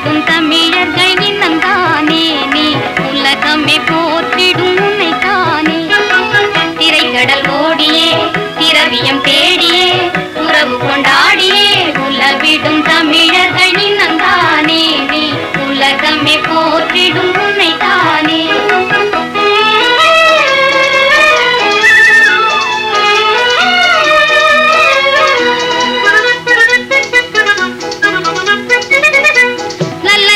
உலவிடும் தமிழர்கள் இனந்தானே நீ உலகமே போற்றிடும் உன்னை தானே திரைக்கடல் ஓடியே திரவியம் தேடியே உறவு கொண்டாடியே உலவிடும் தமிழர்கள் இனந்தானே நீ உலகமே போற்றிடும் உன்னை தானே நல்ல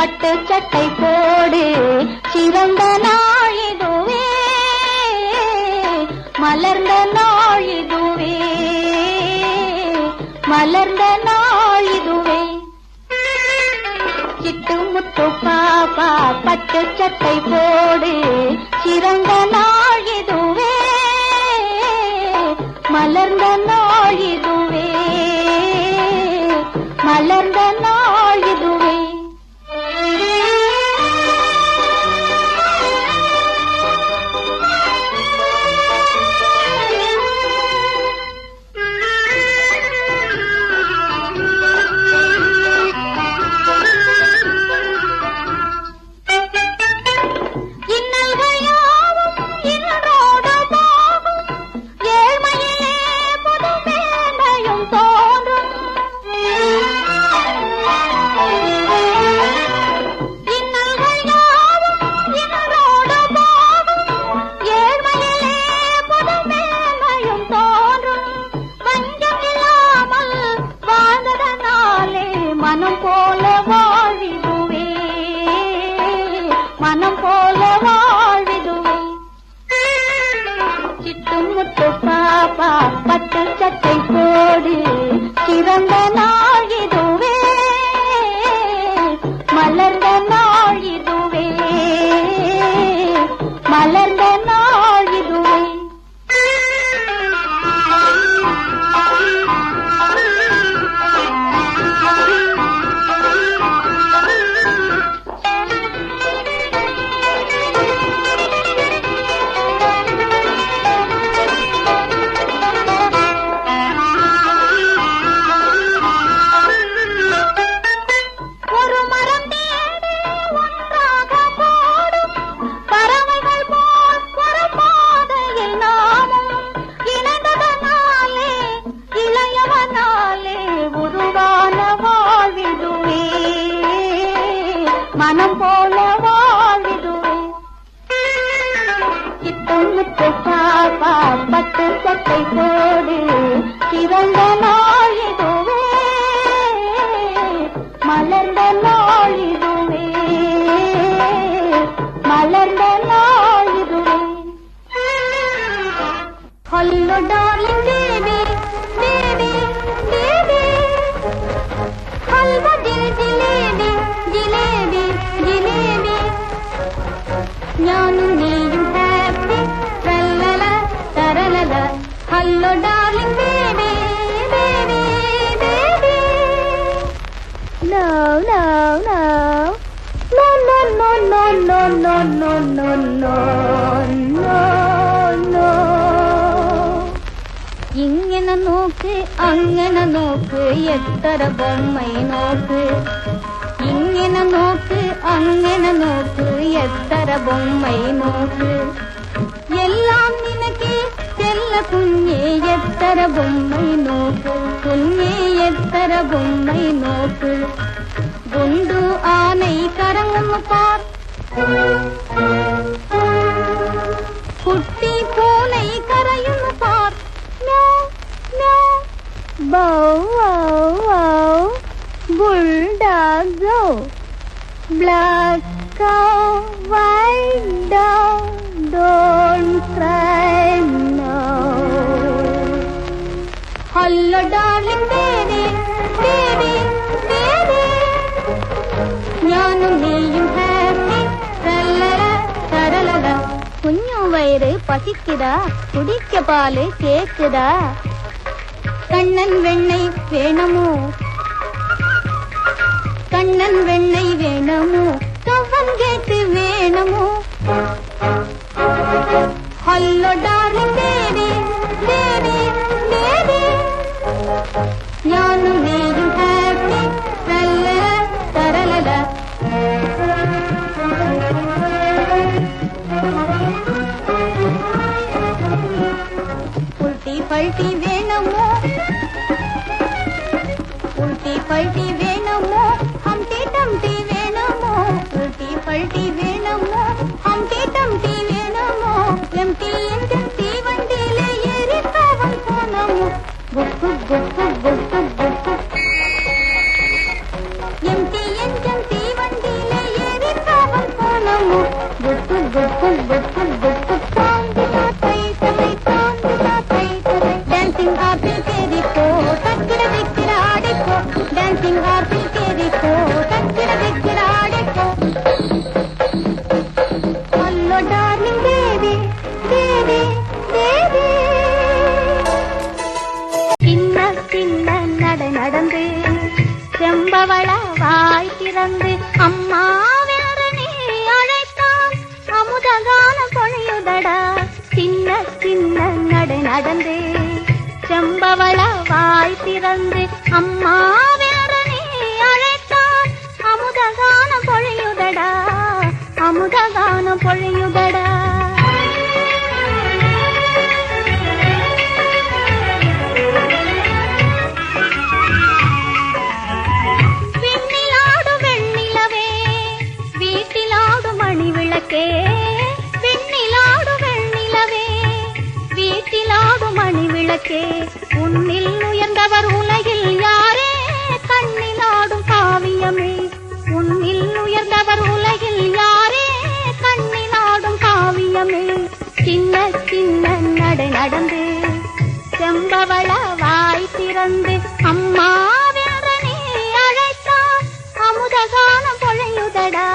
பட்டு சட்டை போடு சிறந்த நாள் இதுவே மலர்ந்த நாள் இதுவே மலர்ந்த நாள் இதுவே சிட்டு முத்து பாப்பா பட்டு சட்டை போடு சிறந்த நாள் இதுவே மலர்ந்த நாள் இதுவே மலர்ந்த நாள் இதுவே மனம் போல வாழ்விடுவே மனம் போல வாழ்விடுவே சிட்டு முத்து பாப்பா பட்டு சட்டை போடு சிறந்த நாள் இதுவே மலர்ந்த நாள் இதுவே மலர்ந்த நாள் இதுவே மனம் போல வாழ்விடுவே சிட்டு முத்து பாப்பா பட்டு சட்டை போடு சிறந்த நாள் இதுவே மலர்ந்த நாள் இதுவே மலர்ந்த நாள் இதுவே hello darling baby baby baby halwa jalebi jalebi jalebi ഞാനും നീയും ഹാപ്പി ട്രല്ലല തരലല hello darling baby baby baby no no no no no no no no no no no no no ഇങ്ങനെ നോക്ക് അങ്ങനെ നോക്ക് എത്ര ബൊമ്മൈ നോക്ക് ഇങ്ങനെ നോക്ക് അങ്ങനെ നോക്ക് എത്ര ബൊമ്മൈ നോക്ക് എല്ലാം നിനക്ക് ചെല്ല കുഞ്ഞേ എത്ര ബൊമ്മൈ നോക്ക് കുഞ്ഞേ എത്ര ബൊമ്മൈ നോക്ക് ഗുണ്ടു ആനൈ കറങ്ങുന്നു പാർ കുട്ടി പൂനൈ കരയുന്നു പാർ no no bow wow wow bulldog go black cow white dog don't cry now hello darling baby baby baby ഞാനും നീയും happy tralala taralala കുഞ്ഞു വയറ് പസിക്കുതാ കുടിക്ക പാല് കേക്കുതാ കണ്ണൻ വെണ്ണை വേണമോ கண்ணன் வெண்ணை வேணமோ கவன் கேட்டு வேணமோ hello darling baby baby baby ഞാനും നീയും ഹാപ്പி ട്രല്ലല തരലല ഉൾട്ടി പൾട്ടി വേണമോ ഉൾട്ടി പൾട്ടി വേണമോ ഹംടി ടംടി വേണമോ ഉൾട്ടി പൾട്ടി വേണമോ ഹംടി ടംടി വേണമോ എംടി എഞ്ചിൻ തീവണ്ടിയിലെ ഏറിപ്പോവാൻ പോണമോ ഗുക്കു ഗുക്കു ഗുക്കു ഗുക്കു എംടി എഞ്ചിൻ തീവണ്ടിയിലെ டான்சிங் ஆப்பிள் கேரிக்கோ தக்கிட வைக்கிற ஆடைக்கோ டான்சிங் ஆப்பிள் கேரிக்கோ தக்கிட வைக்கிற ஆடைக்கோ hello darling baby baby baby சின்ன சின்ன நடை நடந்து செம்பவள வாய் திறந்து அம்மா வேற நீ அழைத்தான் அமுதகான பொழியுதடா சின்ன சின்ன நடை நடந்து செம்பவள வாய் திறந்து அம்மா வேற நீ அழைத்தான் அமுதகான பொழியுதடா அமுதகான பொழியுதடா உன்னில் உயர்ந்தவர் உலகில் யாரே கண்ணிலாடும் காவியமே உன்னில் உயர்ந்தவர் உலகில் யாரே கண்ணிலாடும் காவியமே சின்ன சின்ன நடை நடந்து செம்பவள வாய் திறந்து அம்மா வேற நீ அழைத்தான் அமுதகானம் பொழியுதடா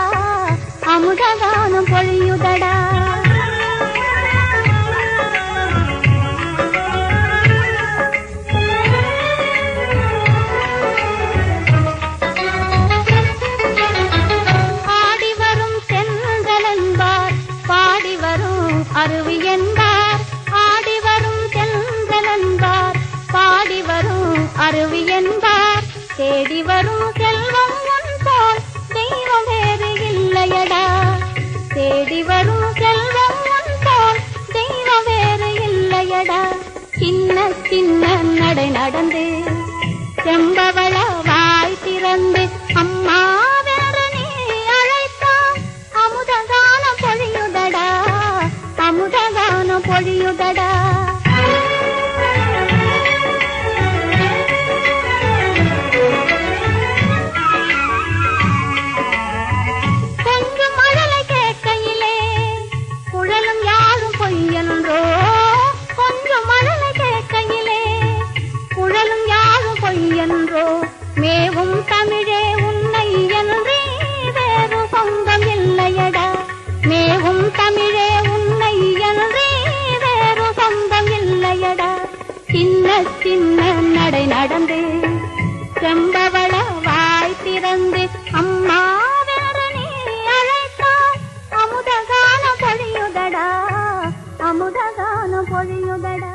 அமுதகானம் பொழியுதடா அருவி என்பார் ஆடி வரும் செல்வனன்பார் பாடி வரும் அருவி என்பார் தேடி வரும் செல்வம் உன் போல் தெய்வம் வேறு இல்லையடா தேடி வரும் செல்வம் உன் போல் தெய்வம் வேறு இல்லையடா சின்ன சின்ன நடை நடந்து செம்பவள வாய் திறந்து அம்மா வேற நீ அழைத்தான் அமுதகானம் பொழியுதடா அமுதகானம் பொழியுதடா கொஞ்சம் மழலை கேட்கையிலே குழலும் யாரும் பொய்யன்றோ கொஞ்சம் மழலை கேட்கையிலே குழலும் யாரும் பொய்யன்றோ மேவும் தமிழே உன்னை என்றே வேறு சொந்தம் இல்லையடா மேவும் தமிழே உன்னை என்றே வேறு சொந்தம் இல்லையடா சின்ன சின்ன நடை நடந்து செம்பவள வாய் திறந்து அம்மா வேற நீ அழைத்தான் அமுதகானம் பொழியுதடா அமுதகானம் பொழியுதடா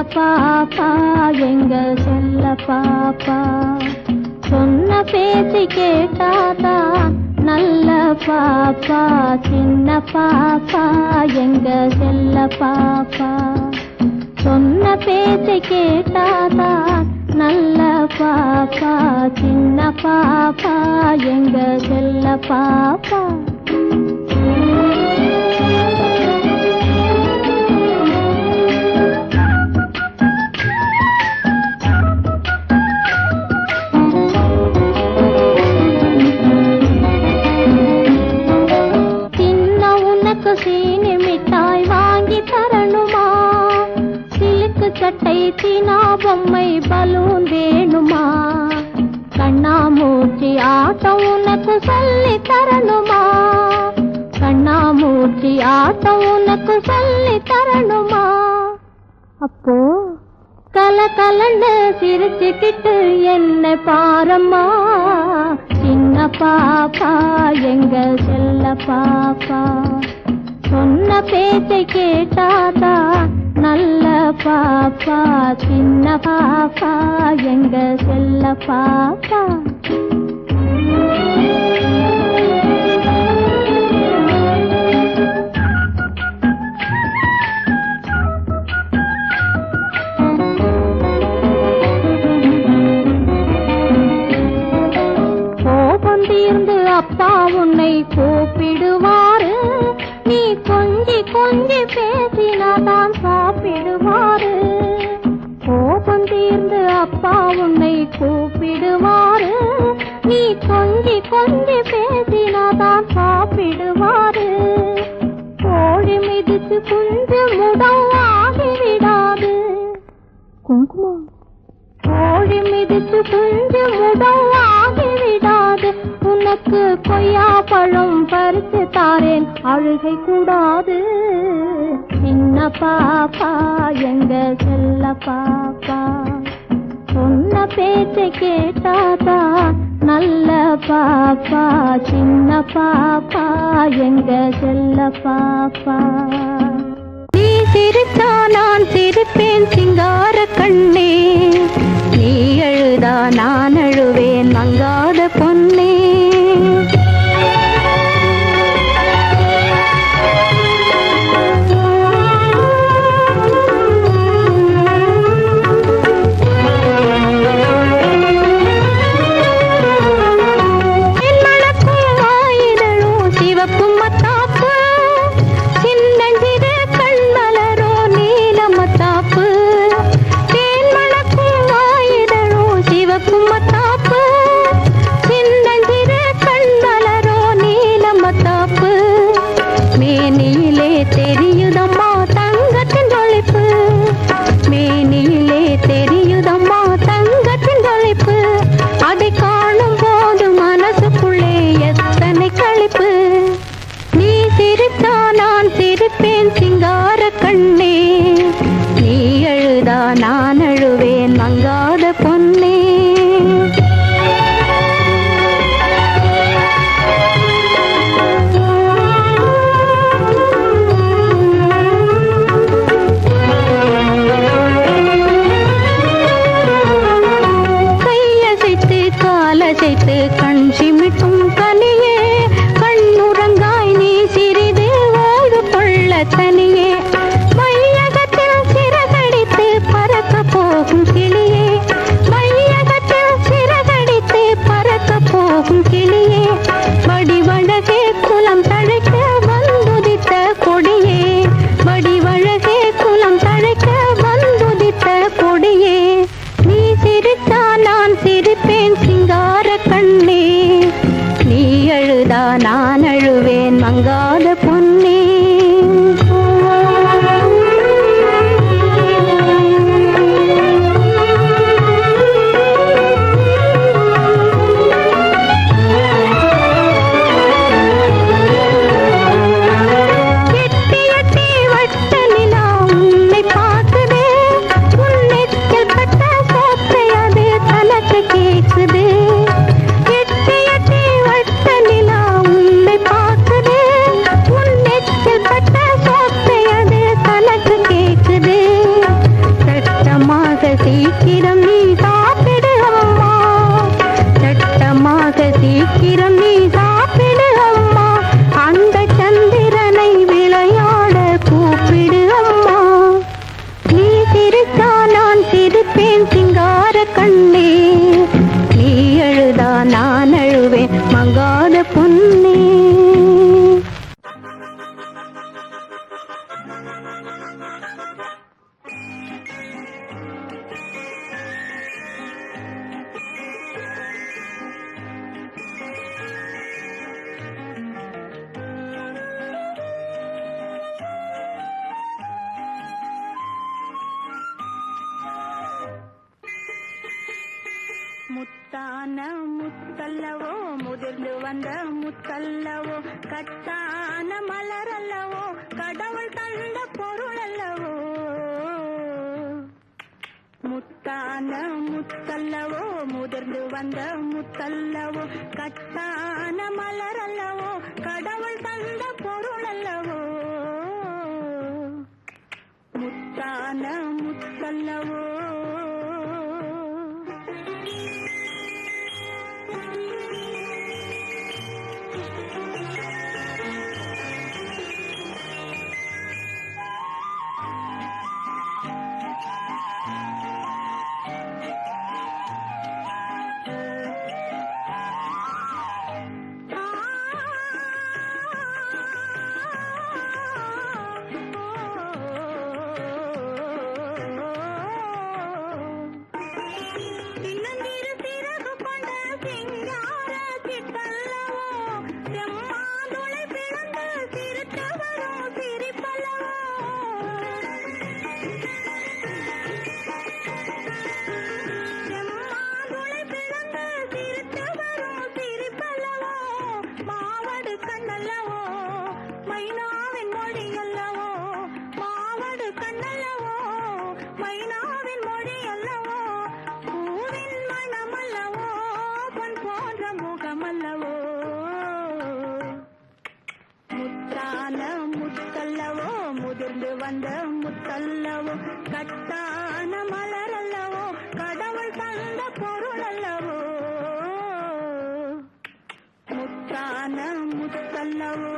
பாப்பா எங்க செல்ல பாப்பா சொன்ன பேச்சு கேட்டாதா நல்ல பாப்பா சின்ன பாப்பா எங்க செல்ல பாப்பா சொன்ன பேச்சு கேட்டாதா நல்ல பாப்பா சின்ன பாப்பா எங்க செல்ல பாப்பா சீனி மிட்டாய் வாங்கி தரணுமா சிலுக்கு சட்டை சீனா பொம்மை பலூன் வேணுமா கண்ணாமூச்சி ஆட்டம் உனக்கு சொல்லி தரணுமா கண்ணாமூச்சி ஆட்டம் உனக்கு சொல்லி தரணுமா அப்போ கல கலண்டு சிரிச்சுக்கிட்டு என்ன பாரம்மா சின்ன பாப்பா எங்க செல்ல பாப்பா சொன்ன பேச்சை கேட்டாதா நல்ல பாப்பா சின்ன பாப்பா எங்க செல்ல பாப்பா உன்னை கூப்பிடுவாரு, நீ கொஞ்சி கொஞ்சி பேசினாதான் சாப்பிடுவாரு. கோபம் தீர்ந்து அப்பா உன்னை கூப்பிடுவாரு, நீ கொஞ்சி கொஞ்சி பேசினாதான் சாப்பிடுவாரு. கோழி மிதிச்சு குஞ்சு முடம் ஆகிவிடாது. குங்குமம் கோழி மிதிச்சு குஞ்சு முடம் ஆகிவிடாது. உனக்கு கொய்யா பழம் பறித்து தாரேன், அழுகை கூடாது. சின்ன பாப்பா எங்க செல்ல பாப்பா, சொன்ன பேச்சை கேட்டாதா நல்ல பாப்பா. சின்ன பாப்பா எங்க செல்ல பாப்பா. நீ சிரித்தா நான் சிரிப்பேன் சிங்கார கண்ணே, நீ அழுதா நான் அழுவேன் மங்காத பொன்னே. நான் அழுவேன் மங்காத பொன்னே. கையசைத்து காலசைத்து கண் சிமிட்டும் கனியே, கண்ணுறங்காய் நீ சிறிது ஓய்வு கொள்ள தனியே. போகும் கிளியே மையகத்தில் சிறகடித்து பறக்க போகும் கிளியே, வடிவழகே குலம் தழைக்க வந்துதித்த கொடியே, வடிவழகே குலம் தழைக்க வந்துதித்த கொடியே. நீ சிரித்தா நான் சிரிப்பேன் சிங்கார கண்ணே, நீ அழுதா நான் அழுவேன் மங்காத பொன்னே. சீக்கிரம் நீ சாப்பிடு அம்மா, சட்டமாக சீக்கிரம் நீ சாப்பிடு அம்மா. அந்த சந்திரனை விளையாட கூப்பிடு அம்மா. நீ சிரித்தா நான் சிரிப்பேன் சிங்கார கண்ணே, நீ அழுதா நான் அழுவேன் மங்காத பொன்னே. முத்தான முத்தல்லவோ முதிர்ந்து வந்த முத்தல்லவோ, கட்டான மலரல்லவோ கடவுள் தந்த பொருள் அல்லவோ. முத்தான முத்தல்லவோ முதிர்ந்து வந்த முத்தல்லவோ, கட்டான மலரல்லவோ கடவுள் தந்த பொருள் அல்லவோ. முத்தான முத்தல்லவோ. மைனாவின் மொழி அல்லவோ பூவின் மனம் அல்லவோ பொன் போன்ற முகம் அல்லவோ முத்தான முத்தல்லவோ முதிர்ந்து வந்த முத்தல்லவோ கட்டான மலர் அல்லவோ கடவுள் தந்த பொருள் அல்லவோ முத்தான முத்தல்லவோ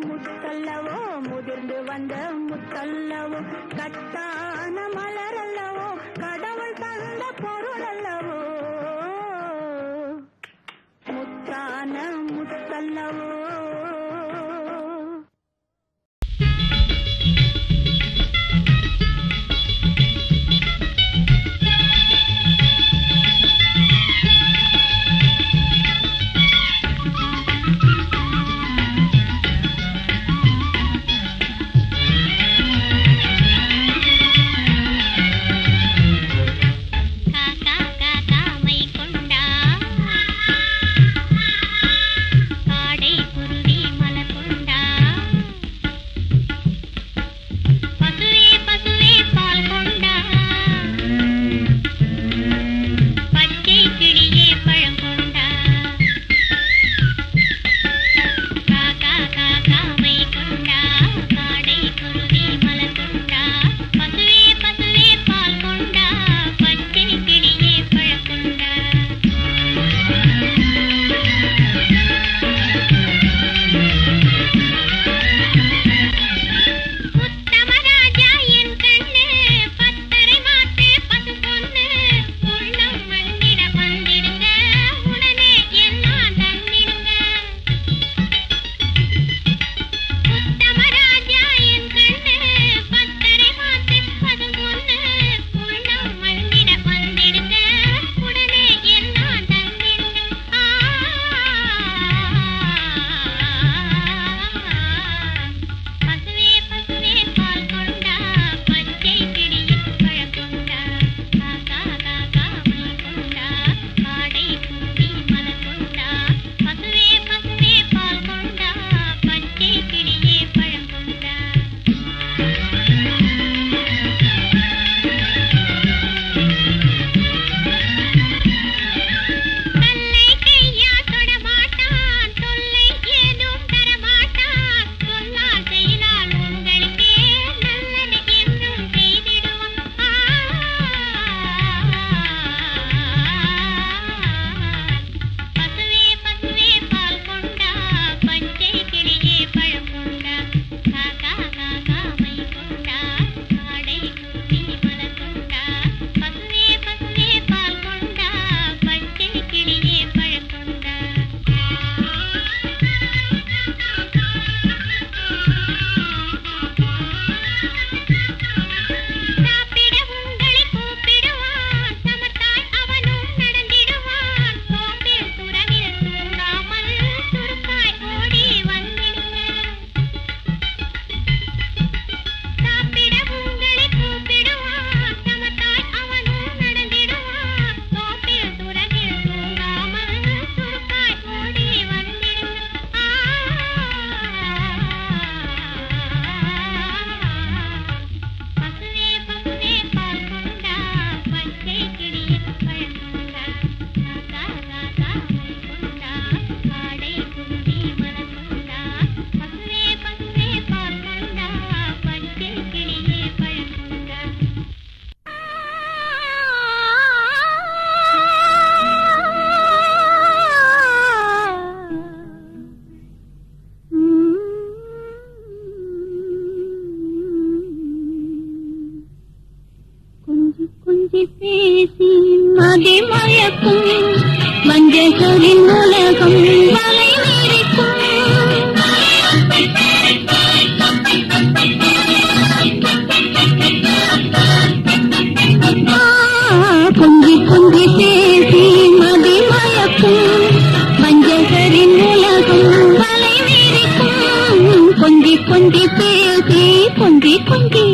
முத்தல்லவோ முதிர்ந்து வந்த முத்தல்லவோ கட்டான மலர் அல்லவோ கடவுள் தந்த பொருள் அல்லவோ முத்தான முத்தல்லவோ கொஞ்சி பேசி மதி மயக்கும் வஞ்சகரின் உலகம் வலை விரிக்கும். கொஞ்சி கொஞ்சி பேசி மதி மயக்கும் வஞ்சகரின் உலகம் வலை விரிக்கும். கொஞ்சி கொஞ்சி பேசி கொஞ்சி கொஞ்சி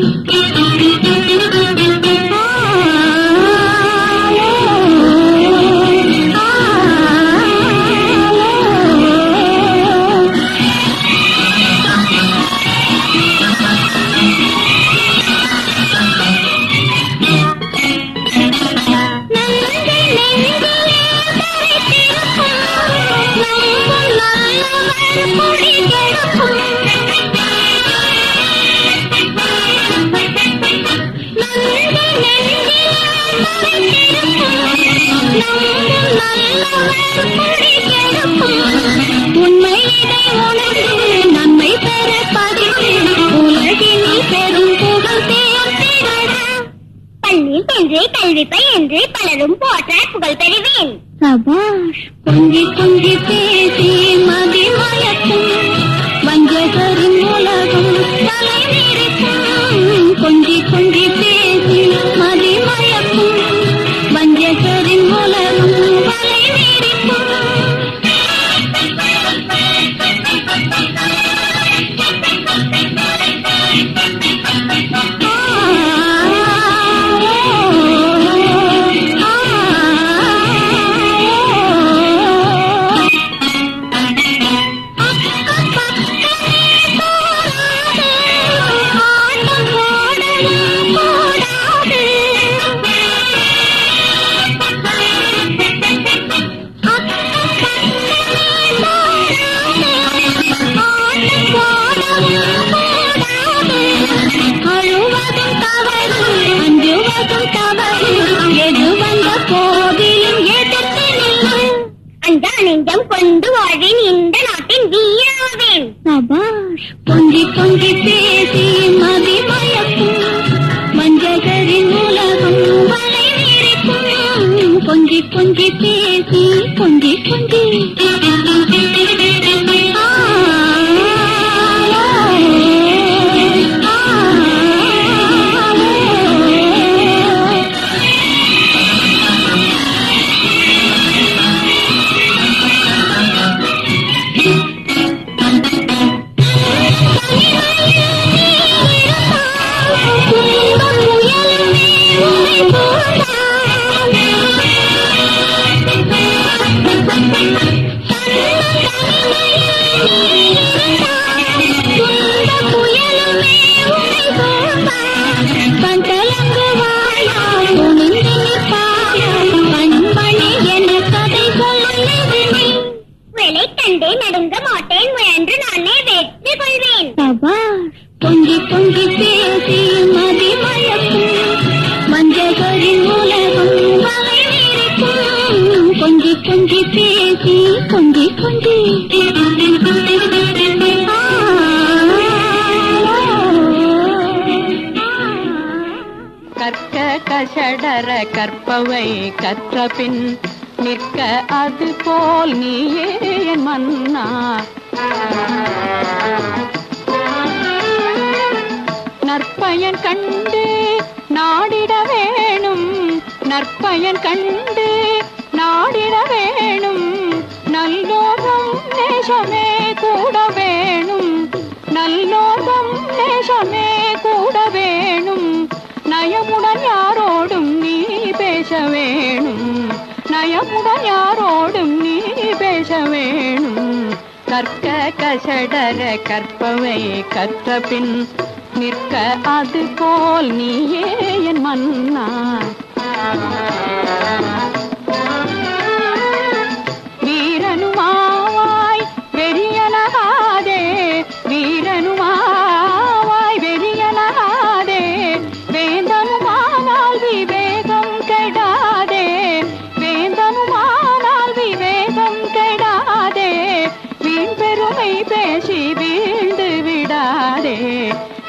உண்மையினை உணர்ந்து நன்மை பெற பதிவு உலகினில் பெரும் புகழ் சேர்த்திட பள்ளி சென்று கல்வி பயின்று பலரும் போற்ற புகழ் பெறுவேன். சபாஷ். கொஞ்சி கொஞ்சி பேசி மதி மயக்கும் வஞ்சகரின் உலகம் வலை விரிக்கும். கொஞ்சி கொஞ்சி பேசி மதி மயக்கும் வஞ்சகரின் உலகம் வலை விரிக்கும். நெஞ்சம் கொண்டு வாழ்வேன் இந்த நாட்டின் வீராவேன். சபாஷ். கொஞ்சி கொஞ்சி பேசி மதி மயக்கும் வஞ்சகரின் உலகம் வலை விரிக்கும். கொஞ்சி கொஞ்சி பேசி கொஞ்சி கொஞ்சி நடுங்க மாட்டேன் முயன்று நானே வெற்றி கொள்வேன். கொஞ்சி கொஞ்சி பேசி மதி மயக்கும் வஞ்சகரின் உலகம் வலை விரிக்கும். கொஞ்சி கொஞ்சி பேசி கொஞ்சி கொஞ்சி கற்க கஷடர கற்பவை கற்ற பின் நிற்க அது போல் நீயே என் மன்னா. நற்பயன் கண்டு நாடிட வேணும் நற்பயன் கண்டு நாடிட வேணும். நல்லோகம் நேசமே கூட வேணும் நல்லோகம் நேசமே கூட வேணும். நயமுடன் யாரோடும் நீ பேச வேணும் நயமுடன் யாரோடும் நீ பேச வேணும். கற்க கஷடர கற்பவை கற்ற பின் நிற்க அது போல் நீயே என் மன்னா. வீரனுமாவாய் வெறியனகாதே வீரனுமாவாய் வெறியனகாதே. வேந்தனுமானால் விவேகம் கெடாதே வேந்தனுமானால் விவேகம் கெடாதே. வீண் பெருமை பேசி வீழ்ந்து விடாதே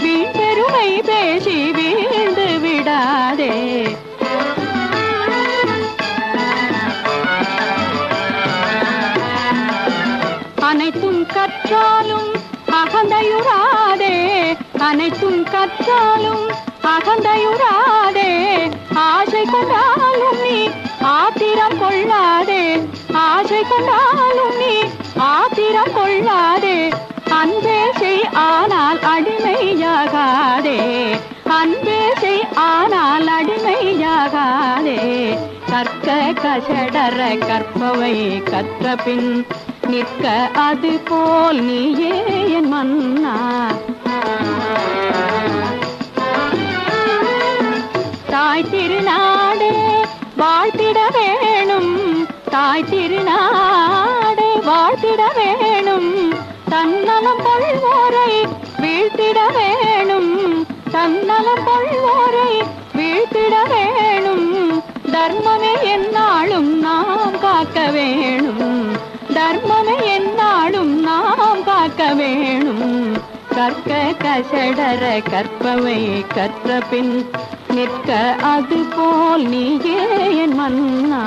வீண் பெருமை பேசி வீழ்ந்து விடாதே. அனைத்தும் கற்றாலும் அகந்தையுறாதே, அனைத்தும் கற்றாலும் அகந்தையுறாதே, ஆசை கொண்டாலும் நீ ஆத்திரம் கொள்ளாதே, ஆசை கொண்டாலும் நீ ஆத்திரம் கொள்ளாதே, அன்பே செய் ஆனால் அடிமையாகாதே, அன்பே செய் ஆனால் அடிமையாகாதே, கற்க கசடர கற்பவை கற்ற பின் நிற்க அது போல் நீயே என் மன்னா. தாய் திருநாடே வாழ்த்திட வேணும், தாய் திருநாடே வாழ்த்திட வேணும், தன்னலம் கொள்வோரை வீழ்த்திட வேணும், தன்னலம் கொள்வோரை வீழ்த்திட வேணும், தர்மமே எந்நாளும் நாம் காக்க வேணும், தர்மமே எந்நாளும் நாம் காக்க வேணும், கற்க கசடர கற்பவை கற்ற பின் நிற்க அது போல் நீயே என் மன்னா.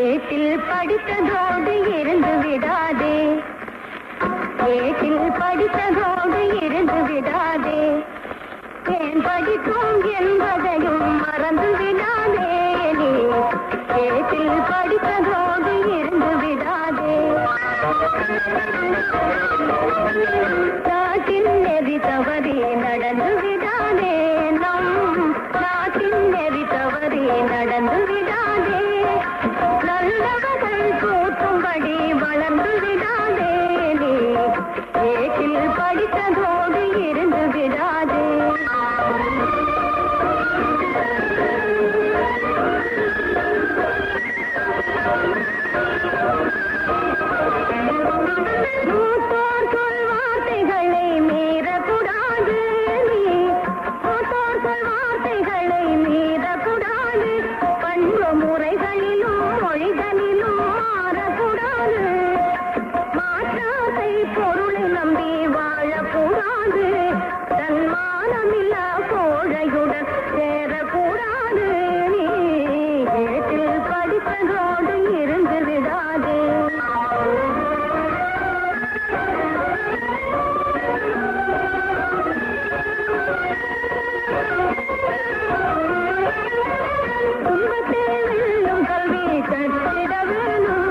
ஏட்டில் படித்ததோடு இருந்து விடாதே, ஏட்டில் படித்ததோடு இருந்து விடாதே, ஏன் படிக்கும் என்பதையும் மறந்து விடாதே, நீ ஏட்டில் படித்ததோடு இருந்து விடாதே. நாட்டின் நெறி தவறி நடந்து விடாதே, நம் நாட்டின் நெறி தவறி நடந்து விடாதே, நல்லவர்கள் கூட்டும்படி வளர்ந்து விடாதே, நீ ஏட்டில் படித்ததோடு இருந்து விடாதே. மூத்தோர் சொல் வார்த்தைகளை மீறக்கூடாது, நீ மூத்தோர் சொல் வார்த்தைகளை மீறக்கூடாது, பண்பு முறைகளிலும் மொழிகளிலும் மாறக்கூடாது, மாற்றாசை பொருளை நம்பி வாழக்கூடாது, தன்மானமில்லா கோழையுடன் சேரக்கூடாது, நீ ஏட்டில் படித்ததோடு இருந்து விடாதே. துன்பத்தில் வெல்லும் கல்வி கற்றிட வேணும்,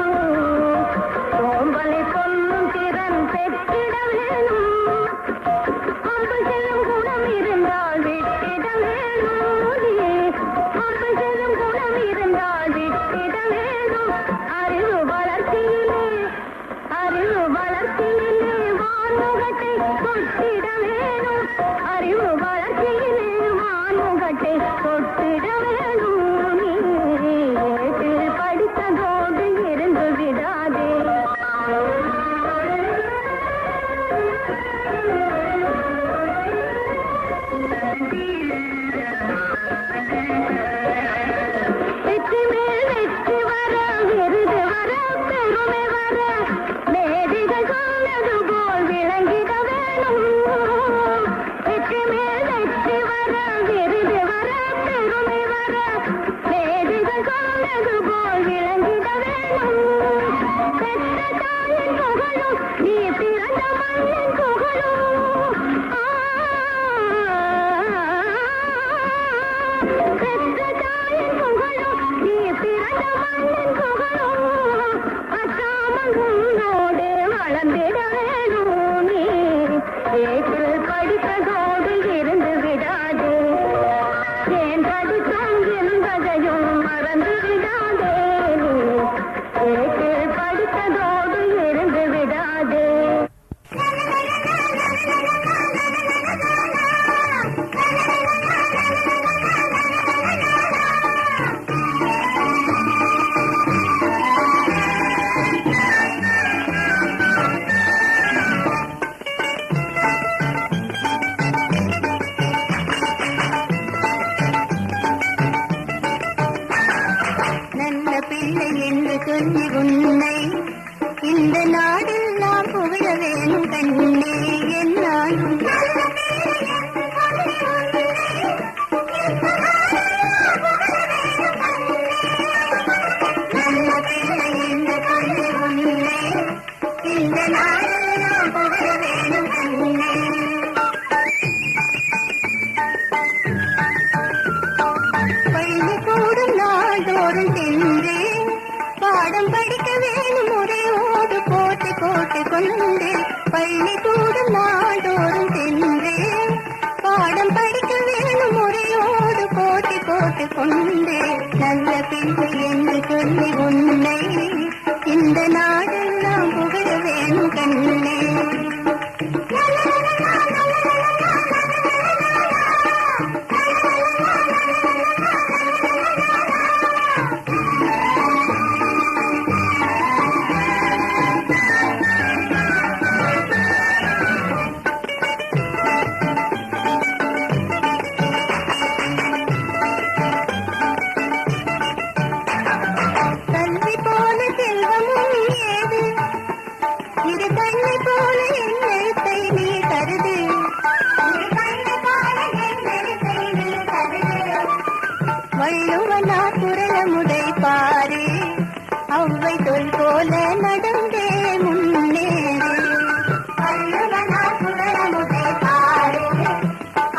சோம்பலை கொல்லும் திறன் பெற்றிட வேணும், அம்பு செல்லும் குணம் இருந்தால் விட்டிட வேணும், நீ அம்பு செல்லும் குணம் இருந்தால் விட்டிட வேணும், அறிவு வளர்ச்சியிலே வான்முகத்தை தொட்டிட வேணும், அறிவு வளர்ச்சியிலே வான்முகத்தை தொட்டிட வேணும், நீ ஏட்டில் படித்ததோடு இருந்து விடாதே. வெற்றி மேல் வெற்றி வர, விருது வர, பெருமை வர, மேதிகள் சொன்னது போல் விளங்கிட வேணும், வெற்றி மேல் வெற்றி வர, விருது வர, பெருமை வர, மேதிகள் சொன்னது போல் விளங்கிட வேணும், பெற்ற தாயின் புகழும் நீ பிறந்த மண்ணின் புகழும், பெற்ற தாயின் புகழும் நீ பிறந்த மண்ணின் புகழும், அச்சாமல் உன்னோடு வளர்ந்திட வேணும், நீ ஏட்டில் படித்ததோடு இருந்து விடாதே, ஏன் படித்தோம் என்பதையும் மறந்து விடாதே, நீ ஏட்டில் படித்ததோடு இருந்து விடாதே. நல்ல பிள்ளை என்று சொல்லி உன்னை இந்த நாடில் நாம் புகழ வேணும் கண்ணே, என்னாலும் பாடம் படிக்க வேணும் முறையோடு போட்டு போட்டு கொண்டு பள்ளிக்கூடம் நாடோறும் சென்றேன். பாடம் படிக்க வேணும் முறையோடு போட்டு போட்டு கொண்டு நல்ல பிள்ளை என்று சொல்லி உன்னை இந்த நாடெல்லாம் புகழ வேணும் கண்ணே. கல்வி போல செல்வமும் ஏது, இது கண்ணை போல என் எழுத்தை நீ தருது. வள்ளுவனார் குரலமுதை பாரு, அவ்வை சொல் போல நடந்தே முன்னேறு. வள்ளுவனார் குரலமுதை பாரு,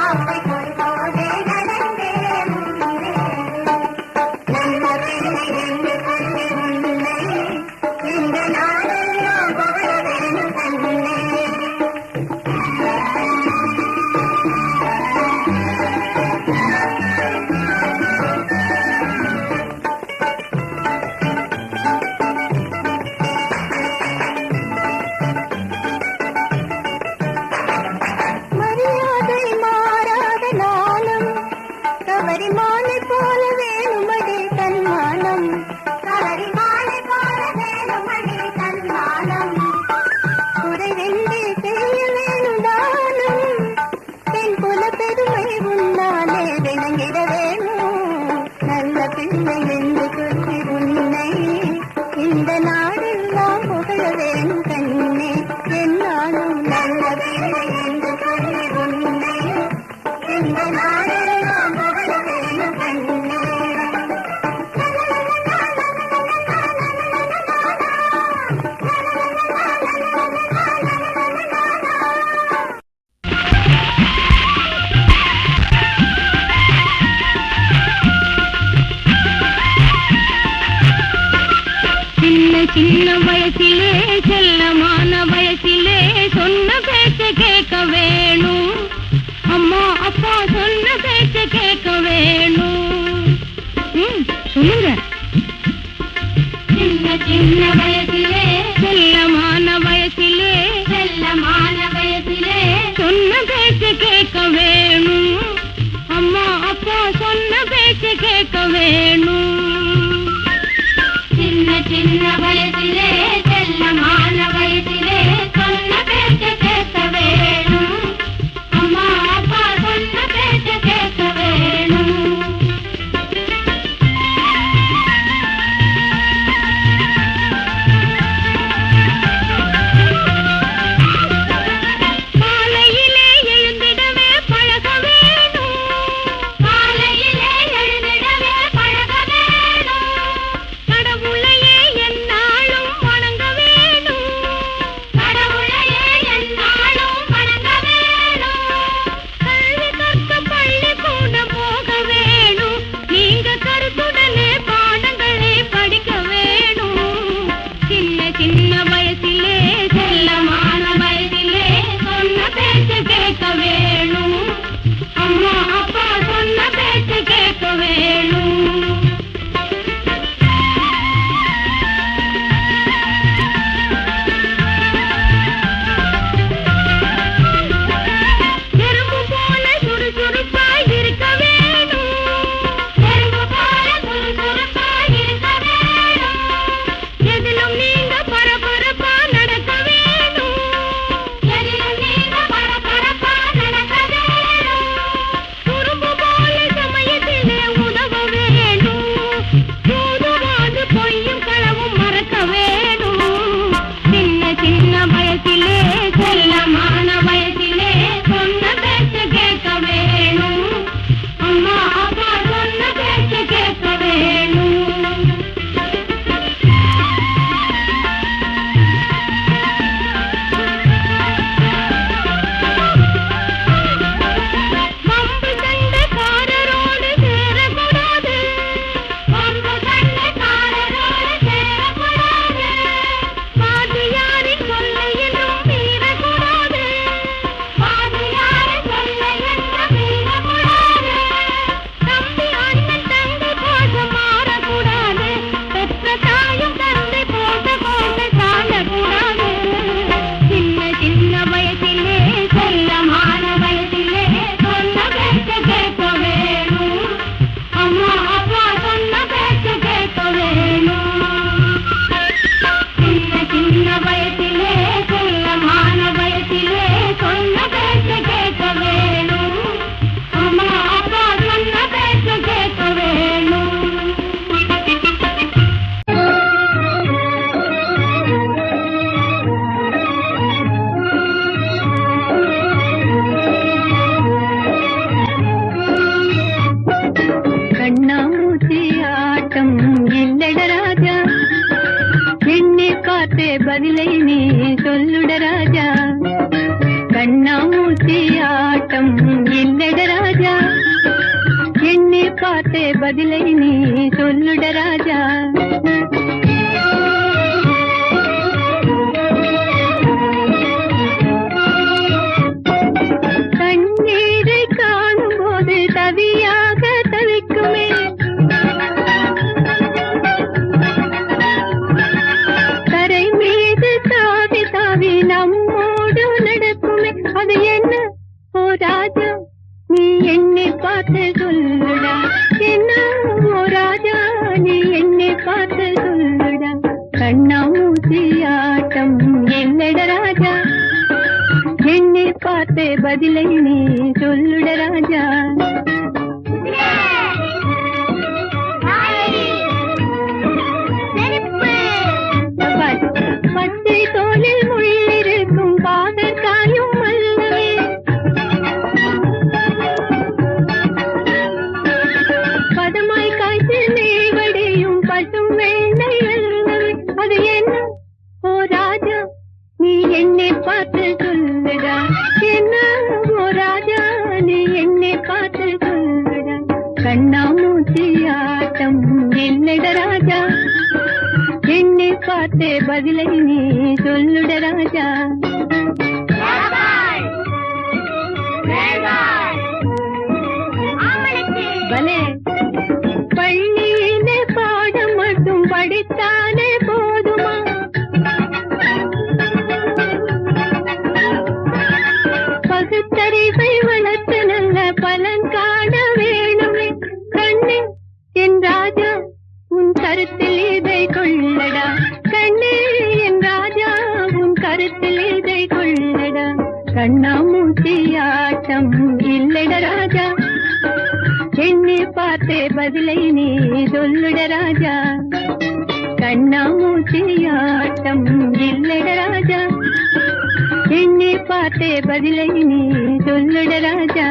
அவ்வை சொல் போல நடந்தே முன்னேறு. நல்ல பிள்ளை என்று சொல்லி உன்னை இந்த நாடெல்லாம் புகழ வேணும் கண்ணே. மரியாதை மாறாத நாளும் கவரி மாலை போல வேணுமடி தன்மானம். கவரி மாலை போல வேணுமடி தன்மானம். குறைவென்று செய்ய வேணும் தானம். பெண் குல பெருமை உன்னாலே விளங்கிட வேணும். நல்ல பிள்ளை என்று சொல்லி உன்னை இந்த நாடெல்லாம் புகழ வேணும் கண்ணே. என்னாலும் நல்ல பிள்ளை என்று சொல்லி உன்னை இந்த நாடெல்லாம் புகழ வேணும் கண்ணே. சின்ன சின்ன வயசிலே செல்லமான வயசிலே சொன்ன பேச்ச கேட்க வேணும். அம்மா அப்பா சொன்ன பேச்ச கேட்க வேணும். சொல்லுங்க. சின்ன சின்ன வயசிலே செல்லமான வயசிலே சொன்ன பேச்ச கேட்க வேணும். அம்மா அப்பா சொன்ன பேச்ச கேட்க வேணும். சின்ன சின்ன வயசிலே செல்லமான வயசிலே சொன்ன பேச்ச கேட்க வேணும். அம்மா அப்பா சொன்ன பேச்ச கேட்க வேணும். காலையிலே எழுந்திடவே பழக வேணும். காலையிலே எழுந்திடவே பழக வேணும். கடவுளையே என்னாலும் பதிலை நீ சொல்லுட ராஜா கண்ணாமூச்சி ஆட்டம் இல்லட ராஜா என்னை பார்த்தே பதிலை நீ சொல்லுட ராஜா கண்ணீரை காணும் போது தவியாக தவிக்குமே கரை மீது தாவி தாவி நம்மோடு நடக்குமே அது என்ன ஓ ராஜா நீ என்னை பார்த்து சொல்லுடா என்ன ஓ ராஜா நீ என்னை பார்த்து சொல்லுடா கண்ணாமூச்சி ஆட்டம் என்னட ராஜா என்னை பார்த்து பதிலை நீ சொல்லுட ராஜா பச்சை தோலில் முள்ளிருக்கும் பாகற்காயும் அல்லவே பதமாய் காய்ச்சி நெய்வடியும் பசும் வெண்ணை அல்லவே அது என்ன ஓ ராஜா நீ என்னை பார்த்து சொல்லுடா என்ன ஓ ராஜா நீ என்னை பார்த்து சொல்லுடா கண்ணாமூச்சி ஆட்டம் என்னட ராஜா என்னை பார்த்து பதிலை நீ சொல்லுட ராஜா பலே பள்ளியிலே பாடம் மட்டும் படித்தாலே போதுமா பகுத்தறிவை வளர்த்து நல்ல பலன் காண வேணுமே கண்ணே என் ராஜா உன் கருத்தில் இதை கொள்ளடா கண்ணே என் ராஜா உன் கருத்தில் இதை கொள்ளடா கண்ணாமூச்சி ஆட்டம் இல்லட ராஜா என்னை பார்த்தே பதிலை நீ சொல்லுட ராஜா கண்ணாமூச்சி ஆட்டம் இல்லட ராஜா என்னை பார்த்தே பதிலை நீ சொல்லுட ராஜா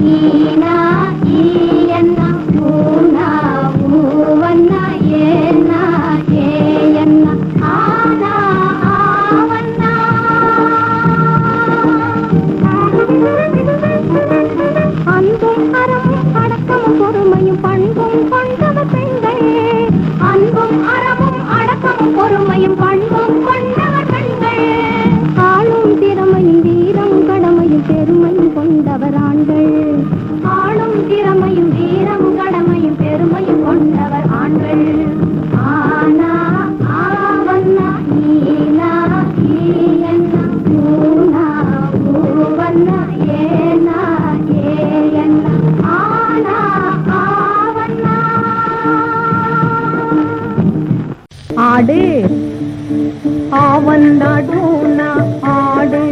ஈ கொண்டவர் ஆண்கள். ஆளும் திறமையும் வீரமும் கடமையும் பெருமையும் கொண்டவர் ஆண்கள். ஆனா ஆவண்ணா ஈனா ஈயண்ணா ஊனா ஊவண்ணா ஏனா ஏயண்ணா ஆனா ஆவண்ணா. ஆடு ஆவன் நடுனா ஆடு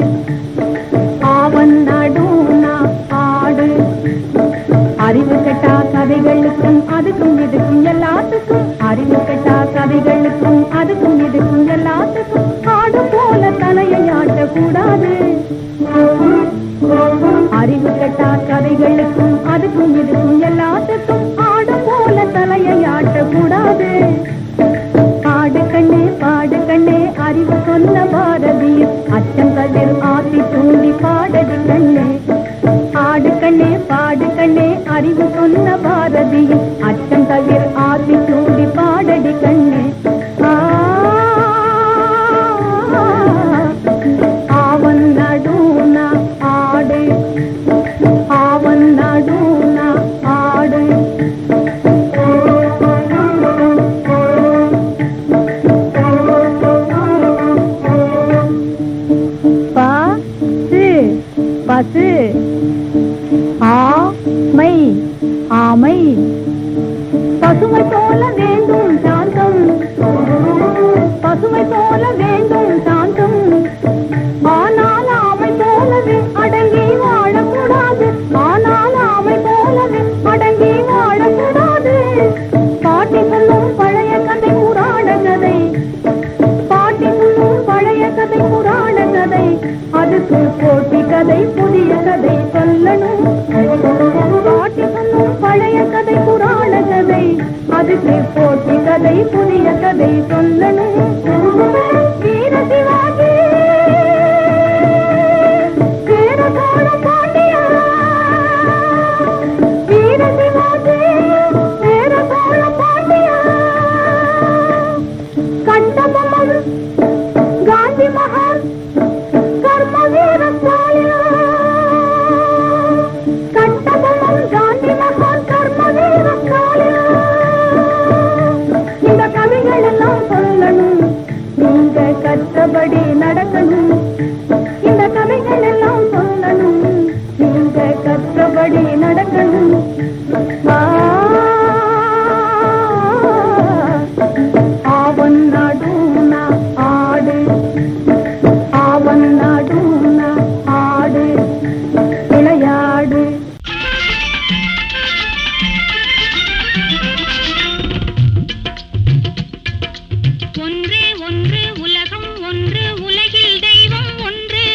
ஆவன் நடுனா ஆடு. அறிவு கெட்டா கதைகளுக்கும் அதுக்கும் இதுக்கும் எல்லாத்துக்கும் அறிவு கெட்டா கதைகளுக்கும் அதுக்கும் இதுக்கும் எல்லாத்துக்கும் ஆடு போல தலையை ஆட்டக்கூடாது. அறிவு கெட்டா கதைகளுக்கும் அதுக்கும் இதுக்கும் எல்லாத்துக்கும் ஆடு போல தலையை ஆட்டக்கூடாது. பாடு கண்ணே பாடு கண்ணே அறிவு சொன்ன பாரதியில் அச்சம் கதிர் ஆத்தி தூண்டி பாடது கண்ணே. பாடு கண்ணே பாடு கண்ணே அறிவு சொன்ன பாரதியில் அச்சம் கதிர் ஆத்தி தூண்டி பாடடி கண்ணே. ஆவன் நடுனா ஆடு ஆவன் நடுனா ஆடு. பசு ஆமை ஆமை. பசுமை போல வேண்டும் சாந்தம் பசுமை போல வேண்டும் சாந்தம். ஆனால் ஆமை போலவே அடங்கி வாழக்கூடாது. ஆனால் ஆமை போலவே அடங்கி வாழக்கூடாது. பாட்டி சொல்லும் பழைய கதை புராண கதை. பாட்டி சொல்லும் பழைய கதை புராண கதை. அதுக்கு போட்டி கதை புதிய கதை சொல்லணும். பாட்டி சொல்லும் பழைய கதை புராண கதை. அதுக்கு போட்டி கதை புதிய கதை சொல்லணும். வீர சிவாஜி வீர சோழ பாண்டியா. வீர சிவாஜி வீர சோழ பாண்டியா. கண்டபொம்மன் காந்தி மகான் கர்ம வீர ஸ்டாலினா. கண்டபொம்மன் காந்தி மகான் கர்ம வீர ஸ்டாலினா. இந்த கவிகள் எல்லாம் சொல்லணும். நீங்க கற்றபடி நடக்கணும். இந்த கவிகள் எல்லாம் சொல்லணும். நீங்க கற்றபடி நடக்கணும். ஆவன் நடுனா ஆடு ஆவன் நடுனா ஆடு விளையாடு. ஒன்றே ஒன்று உலகம் ஒன்று உலகில் தெய்வம் ஒன்று.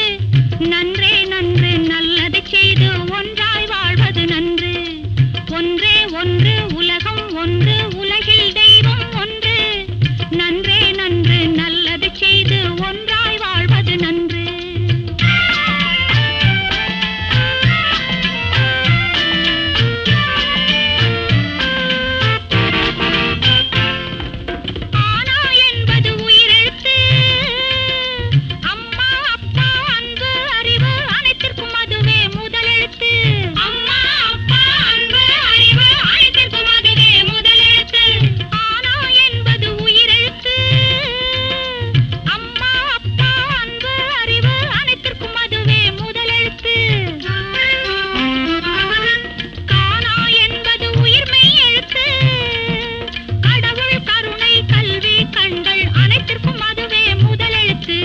நன்றே நன்று நல்லதை செய்து ஒன்றாய் வாழ்வது நன்று. ஒன்றே ஒன்று உலகம் ஒன்று உலகில் தெய்வம் ஒன்று. நன்றே நன்று நல்லதை செய்து ஒன்றாய் வாழ்வது நன்று. ஆனா என்பது உயிரெழுத்து. அம்மா அப்பா அன்பு அறிவு அனைத்திற்கும் அதுவே முதலெழுத்து. அம்மா அப்பா அன்பு அறிவு அனைத்திற்கும் அதுவே முதலெழுத்து. ஆனா என்பது உயிரெழுத்து. அம்மா அப்பா அன்பு அறிவு அனைத்திற்கும் அதுவே முதலெழுத்து. காணா என்பது உயிர்மெய் எழுத்து. கடவுள் கருணை கல்வி கண்கள் அனைத்திற்கும் அதுவே முதலெழுத்து.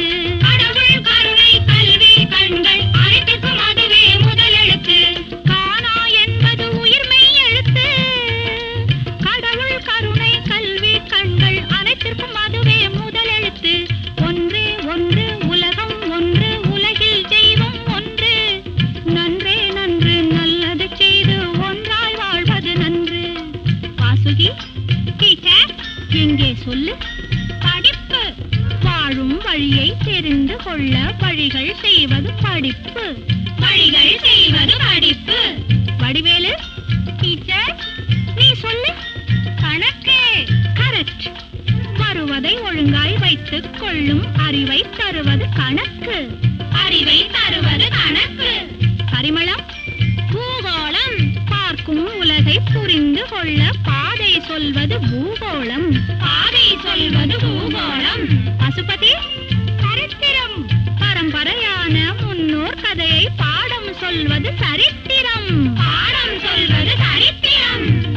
கடவுள் கருணை கல்வி கண்கள் அனைத்திற்கும் அதுவே முதலெழுத்து. காணா என்பது உயிர்மெய் எழுத்து. கடவுள் கருணை கல்வி கண்கள் அனைத்திற்கும் அதுவே முதலெழுத்து. ஒன்றே ஒன்று உலகம் ஒன்று உலகில் தெய்வம் ஒன்று. நன்றே நன்று நல்லது செய்து ஒன்றாய் வாழ்வது நன்று. வாசுகி டீச்சர் இங்கே சொல்லு. படிப்பு வாழும் வழியை தெரிந்து கொள்ள வழிகள் செய்வது படிப்பு. வழிகள் செய்வது படிப்பு. வடிவேலு டீச்சர் நீ சொல்லு. கணக்கு கரெக்ட். வருவதை ஒழுங்காய் வைத்துக் கொள்ளும் அறிவை தருவது கணக்கு. அறிவை தருவது கணக்கு. பரிமளம் கொள்ள பாதை சொல்வது பூகோளம். பாதை சொல்வது பூகோளம். பசுபதி சரித்திரம். பரம்பரையான முன்னோர் கதையை பாடம் சொல்வது சரித்திரம். பாடம் சொல்வது சரித்திரம்.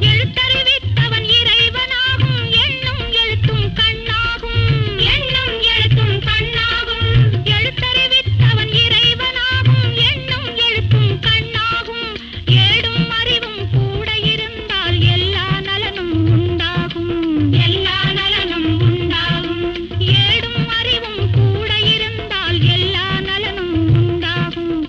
எழுத்தறிவித்தவன் இறைவனாகும். எண்ணும் எழுத்தும் கண்ணாகும். எண்ணும் எழுத்தும் கண்ணாகும். எழுத்தறிவித்தவன் இறைவனாகும். எண்ணும் எழுத்தும் கண்ணாகும். ஏடும் அறிவும் கூட இருந்தால் எல்லா நலனும் உண்டாகும். எல்லா நலனும் உண்டாகும். ஏடும் அறிவும் கூட இருந்தால் எல்லா நலனும் உண்டாகும்.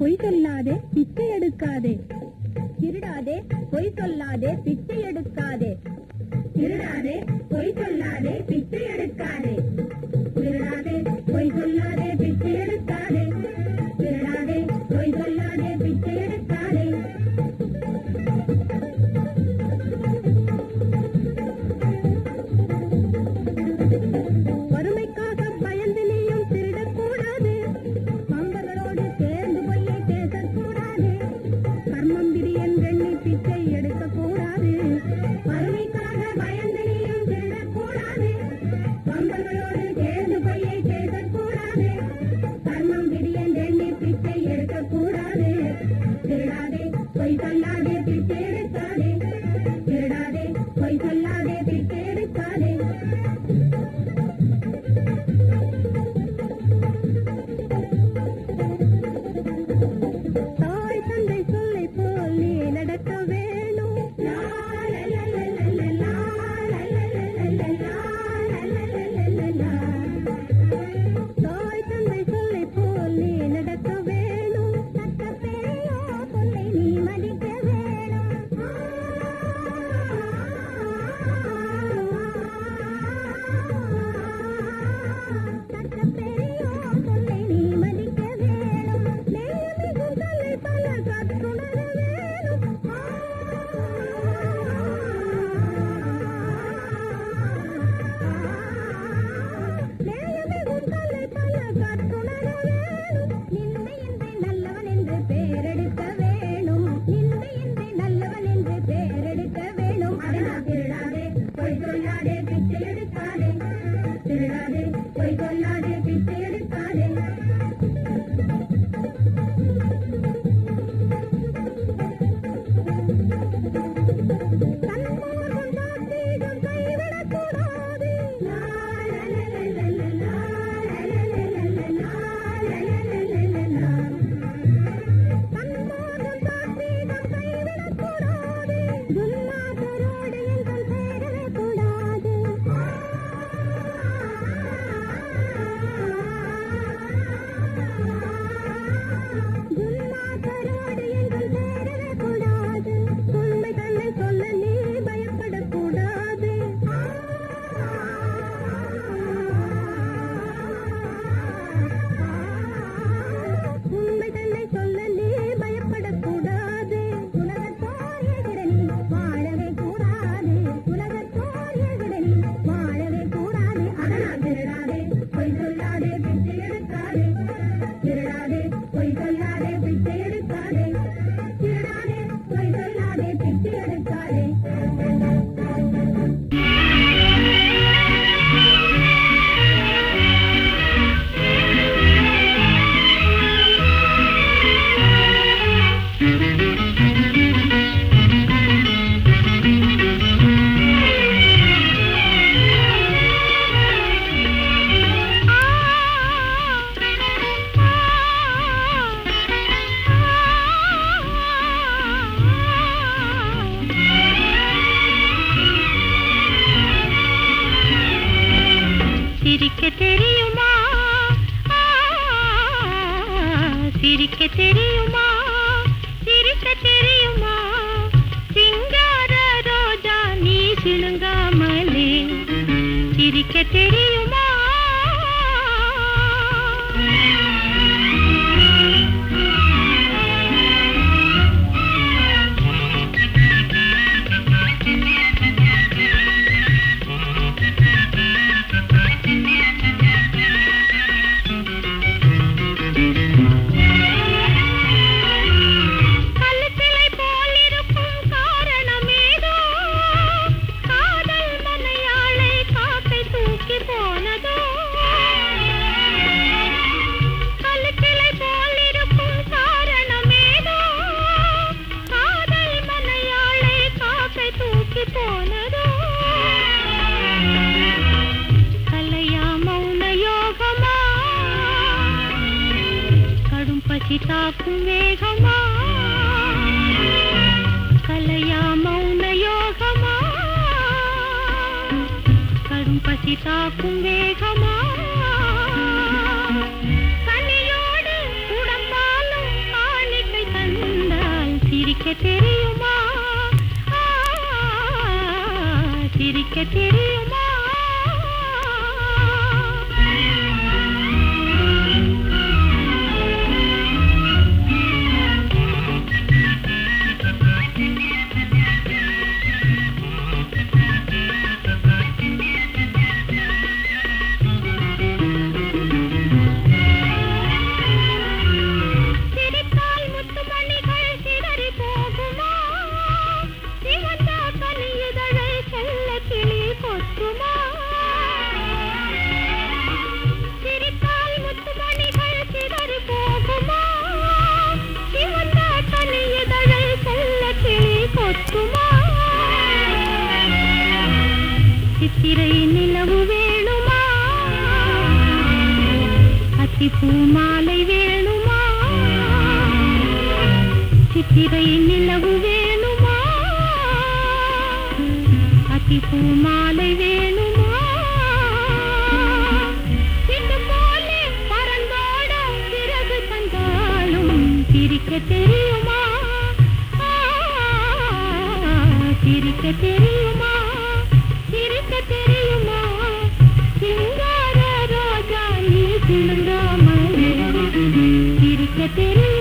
பொய் சொல்லாதே பிச்சை எடுக்காதே. திருடாதே பொய் சொல்லாதே பிச்சை எடுக்காதே. திருடாதே பொய் சொல்லாதே பிச்சை எடுக்காதே. திருடாதே பொய் சொல்லாதே பிச்சை எடுக்காதே. திருடாதே பொய் சொல்லாதே பிச்சை எடுக்காதே. வறுமைக்காக பயந்து நீயும் திருடக்கூடாது. நண்பர்களோடு சேர்ந்து பொய்யை பேசக்கூடாது. கர்மம் விதி என்றெண்ணி பிச்சை எடுக்கக்கூடாது. வறுமைக்காக பயந்து நீயும் திருடக்கூடாது. நண்பர்களோடு சேர்ந்து பொய்யை பேசக்கூடாது. கர்மம் விதி என்றெண்ணி பிச்சை எடுக்கக்கூடாது. திருடாதே பொய் சொல்லாதே பிச்சை எடுக்காதே. திருடாதே பொய் சொல்லாதே பிச்சை எடுக்காதே. தாய் தந்தை சொல்லை போல் நீ நடக்க வேணும். தாய் தந்தை சொல்லை போல் நீ நடக்க வேணும். தக்க பெரியோர் சொல்லை நீ மதிக்க வேணும். தக்க பெரியோர் சொல்லை நீ மதிக்க வேணும். நேயமிகும் சொல்லை பல கற்றுணர வேணும். நேயமிகும் சொல்லை பல கற்றுணர வேணும். நிந்தையின்றி நல்லவன் என்று பேரெடுக்க வேணும். நிந்தையின்றி நல்லவன் என்று பேரெடுக்க வேணும். அதனால் திருடாதே பொய் சொல்லாதே பிச்சை எடுக்காதே. திருடாதே பொய் சொல்லாதே பிச்சை எடுக்காதே. தன்மார்க்கம் தார்மீகம் கைவிடக்கூடாது. தன்மார்க்கம் தார்மீகம் கைவிடக்கூடாது. துன்மார்க்கரோடு என்றும் சேரக்கூடாது. துன்மார்க்கரோடு என்றும் சேரக்கூடாது. உண்மை தன்னை சொல்ல நீ பயப்படக்கூடாது. உண்மை தன்னை சொல்ல நீ பயப்படக்கூடாது. உலகத்தோர் எதிர நீ வாழவே கூடாது. உலகத்தோர் எதிர நீ வாழவே கூடாது. அதனால் திருடாதே பொய் சொல்லாதே பிச்சை எடுக்காதே. திருடாதே பொய் சொல்லாதே பிச்சை எடுக்காதே. திருடாதே பொய் சொல்லாதே பிச்சை எடுக்காதே. சிரிக்க தெரியுமா? சிரிக்க தெரியுமா? சிரிக்க தெரியுமா? சிங்கார ரோஜா நீ சிலுங்காமலே சிரிக்க தெரியுமா? கழுத்திலை போலிருக்கும் காரணமேதோ காதல் மனையாளை காக்கை தூக்கி போனதோ. கழுத்திலை போலிருக்கும் காரணமேதோ காதல் மனையாளை காக்கை தூக்கி போனதோ. கலையா மௌன யோகமா கடும் பசி தாக்கும் வேகமா. கலையா மௌன யோகமா கடும் பசி தாக்கும் வேகமா. கனியோடு உடம்பாலும் சிரிக்க தெரியுமா? சிரிக்க தெரியுமா? சிரித்தால் முத்துமணிகள் சிதறி போகுமா? சிவந்த கனியுதழை செல்ல கிளி கொத்துமா? சிரித்தால் முத்துமணிகள் சிதறி போகுமா? சிவந்த கனியுதழை செல்ல கிளி கொத்துமா? சித்திரை நிலவு வேணுமா? அத்திப்பூ மாலை வேணுமா? சித்திரை நிலவு வேணுமா? அத்திப்பூ மாலை வேணுமா? சிட்டு போலே பறந்தோட சிறகு தந்தாலும் சிரிக்க தெரியுமா? சிரிக்க தெரியுமா? சிரிக்க தெரியுமா? சிங்கார ரோஜா நீ சிலுங்காமலே சிரிக்க தெரியுமா?